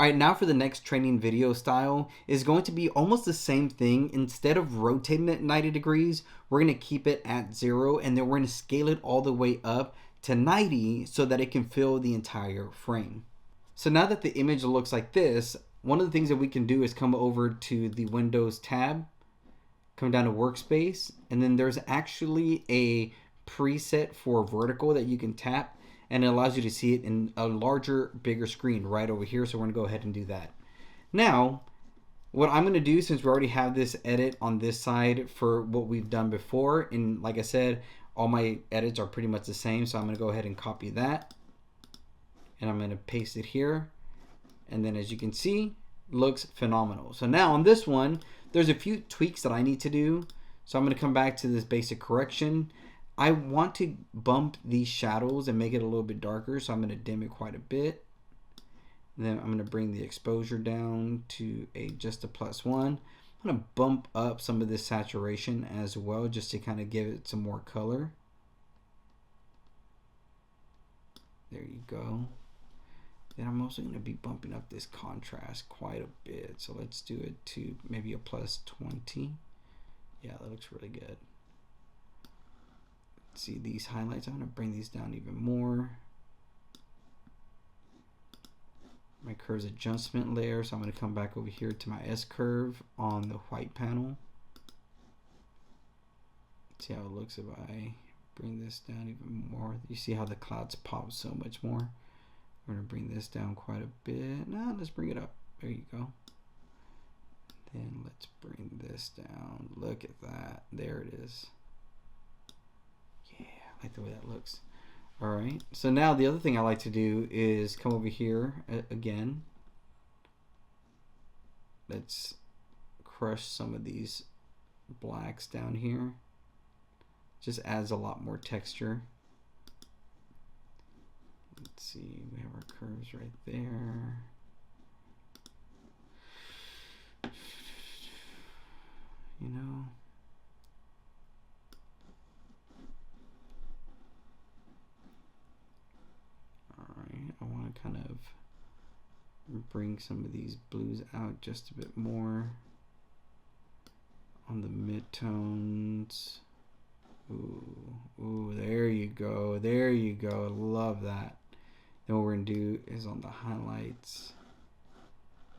All right, now for the next training video style is going to be almost the same thing. Instead of rotating it 90 degrees, we're going to keep it at 0, and then we're going to scale it all the way up to 90 so that it can fill the entire frame. So now that the image looks like this, one of the things that we can do is come over to the Windows tab, come down to Workspace, and then there's actually a preset for vertical that you can tap, and it allows you to see it in a larger, bigger screen right over here. So we're going to go ahead and do that. Now, what I'm going to do, since we already have this edit on this side for what we've done before, and like I said, all my edits are pretty much the same, so I'm going to go ahead and copy that, and I'm going to paste it here, and then as you can see, looks phenomenal. So now on this one, there's a few tweaks that I need to do. So I'm going to come back to this basic correction. I want to bump these shadows and make it a little bit darker, so I'm going to dim it quite a bit. And then I'm going to bring the exposure down to just a +1. I'm going to bump up some of this saturation as well, just to kind of give it some more color. There you go. Then I'm also going to be bumping up this contrast quite a bit. So let's do it to maybe a +20. Yeah, that looks really good. See these highlights, I'm going to bring these down even more. My curves adjustment layer, so I'm going to come back over here to my S curve on the white panel. See how it looks if I bring this down even more. You see how the clouds pop so much more. We're going to bring this down quite a bit. Now let's bring it up. There you go. Then let's bring this down. Look at that. There it is. I like the way that looks. All right, so now the other thing I like to do is come over here again. Let's crush some of these blacks down here. Just adds a lot more texture. Let's see, we have our curves right there. You know, I want to kind of bring some of these blues out just a bit more on the midtones. Ooh, there you go. There you go. Love that. Then what we're going to do is on the highlights,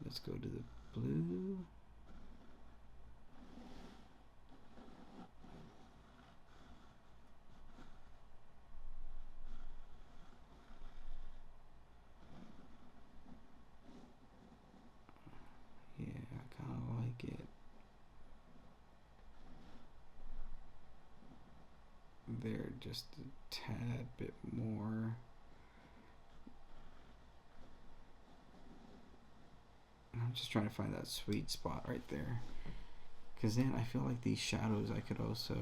let's go to the blue. There just a tad bit more. I'm just trying to find that sweet spot right there, because then I feel like these shadows I could also,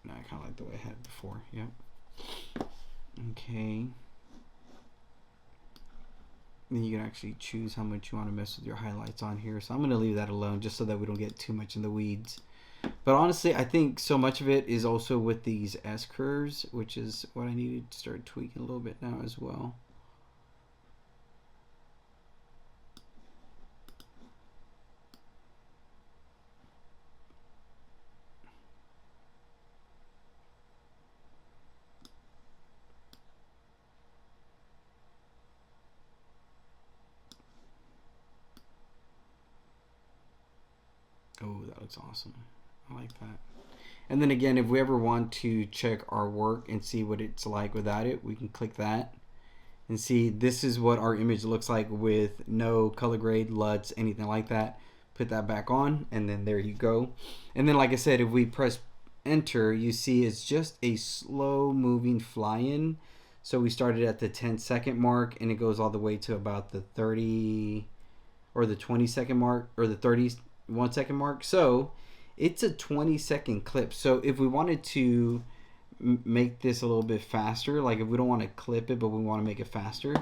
no, I kind of like the way I had it before. Yep. Okay. Then you can actually choose how much you want to mess with your highlights on here. So I'm going to leave that alone just so that we don't get too much in the weeds. But honestly, I think so much of it is also with these S curves, which is what I need to start tweaking a little bit now as well. Oh, that looks awesome. I like that. And then again, if we ever want to check our work and see what it's like without it, we can click that and see this is what our image looks like with no color grade, LUTs, anything like that. Put that back on, and then there you go. And then like I said, if we press enter, you see it's just a slow moving fly-in. So we started at the 10-second mark, and it goes all the way to about the 30 or the 20-second mark, or the 31-second mark. So it's a 20-second clip. So if we wanted to make this a little bit faster, like if we don't want to clip it but we want to make it faster,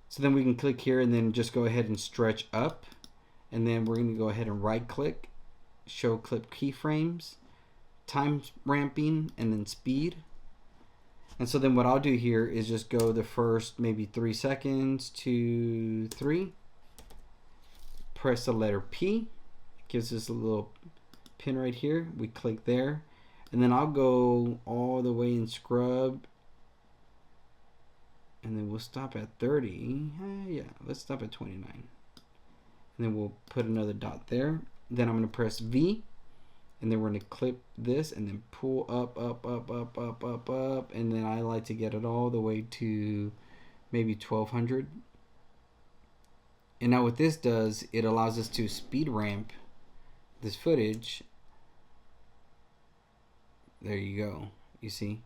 so then we can click here and then just go ahead and stretch up, and then we're going to go ahead and right click, show clip keyframes, time ramping, and then speed. And so then what I'll do here is just go the first maybe 3 seconds, 2, 3. Press the letter P. It gives us a little pin right here. We click there. And then I'll go all the way and scrub. And then we'll stop at 30. Yeah, let's stop at 29. And then we'll put another dot there. Then I'm going to press V. And then we're going to clip this and then pull up. And then I like to get it all the way to maybe 1200. And now what this does, it allows us to speed ramp this footage. There you go. You see?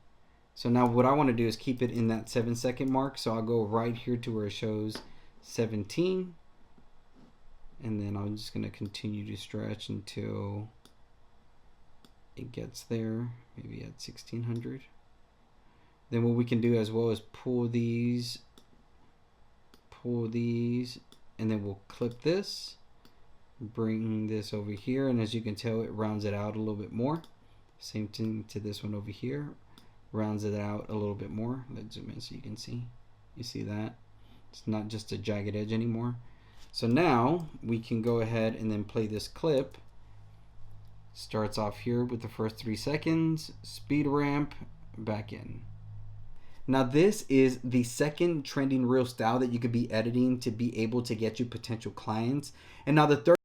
So now what I want to do is keep it in that 7-second mark. So I'll go right here to where it shows 17. And then I'm just going to continue to stretch until it gets there, maybe at 1600. Then what we can do as well is pull these, and then we'll clip this, bring this over here, and as you can tell, it rounds it out a little bit more. Same thing to this one over here, rounds it out a little bit more. Let's zoom in so you can see. You see that? It's not just a jagged edge anymore. So now we can go ahead and then play this clip. Starts off here with the first 3 seconds, speed ramp, back in. Now this is the second trending reel style that you could be editing to be able to get you potential clients. And now the third